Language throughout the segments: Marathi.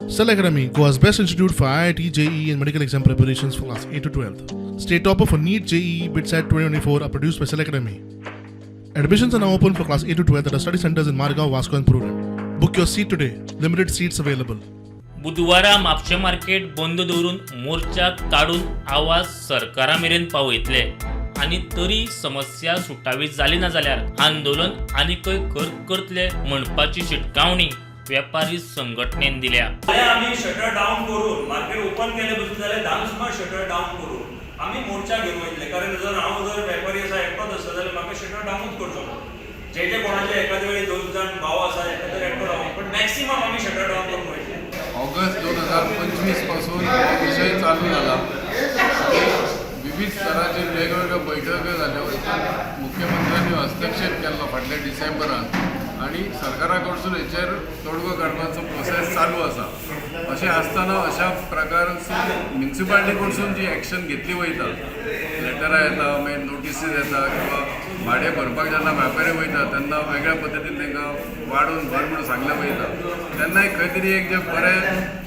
Cell Academy, Goa's best institute for IIT, JEE and medical exam preparations for class 8 to 12th. State topper for NEET, JEE, BITSAT 2024 are produced by Cell Academy. Admissions are now open for class 8 to 12th at our study centers in Margao, Vasco and Purulia. Book your seat today. Limited seats available. बुधवारा म्हापशें मार्केट बंद दवरून मोर्चा काढून आवाज सरकारा मेरेन पावयतले आणि तरी समस्या सुटावी जाली ना जाल्यार आंदोलन आनीकय करतले म्हणपाची शिटकावणी व्यापारी संघटनेन दिल्या. आम्ही शटर डाऊन करून मार्केट ओपन केले बसून जाल्यार धामसुमार शटर डाऊन करून आम्ही मोर्चा घेऊन वयतले. कारण जर वेपारी आसा एकटोच आसा जाल्यार म्हाका शटर डाऊनच करचो जे कोणाचे एखादे वेळी 2 जाण भाव आसा एखादे एकटो डाऊन पण मॅक्सिमम आम्ही शटर डाऊन करून वयतले. ऑगस्ट 2025 पासून हो विषय चालू झाला. विविध स्तराचे वेगवेगळ्या बैठका जाल्यो. मुख्यमंत्र्यांनी हस्तक्षेप केला फाटल्या डिसेंबरात आणि सरकारा कडसून हेचेर तोडगो काडपाचो प्रोसेस चालू आसा. अशें आसतना अशा प्रकारसून म्युनिसिपालिटी कडसून जी एक्शन घेतली वयता, लेटरां येता, मागीर नोटिसीस येता किंवा भाडें भरपाक जेन्ना व्यापारी वयता तेन्ना वेगळ्या पद्दतीन तांकां वाडोवन भर म्हणून सांगलें वयता, तेन्ना खंय तरी एक जे बरें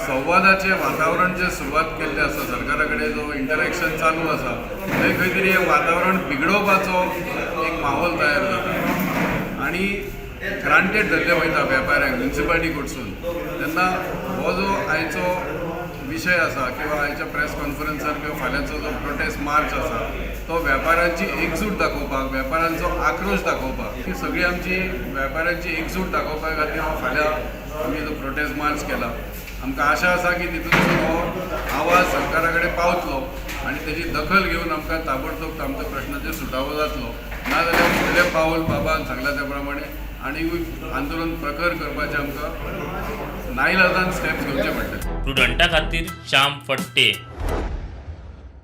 संवादाचें वातावरण जे सुरवात केल्लें आसा, सरकारा कडेन जो इंटरॅक्शन चालू आसा थंय खंय तरी हें वातावरण बिगडोवपाचो एक माहोल तयार जाता आनी ग्रांटेड धरलें वयता वेपाऱ्यांक म्युनिसिपालिटी कडसून. तेन्ना हो जो आयचो विशय आसा किंवा आयच्या प्रेस कॉन्फरन्सार किंवा फाल्यांचो जो प्रोटेस्ट मार्च आसा तो वेपाऱ्यांची एकजूट दाखोवपाक, वेपाऱ्यांचो आक्रोश दाखोवपाक, ही सगळी आमची वेपाऱ्यांची एकजूट दाखोवपा खातीर फाल्यां आमी जो प्रोटेस्ट मार्च केला. आमकां आशा आसा की तितून हो आवाज सरकारा कडेन पावतलो आनी तेजी दखल घेवन आमकां ताबडतोब आमच्या प्रश्नाचेर सुटावो जातलो. नाजाल्यार फुडलें पावल बाबान सांगला त्या प्रमाणे आनीकूय आंदोलन प्रखर करपाचें आमकां नाइलाजान स्टेप्स घेवचे पडटले. स्टुडंटा खातीर श्याम फडते.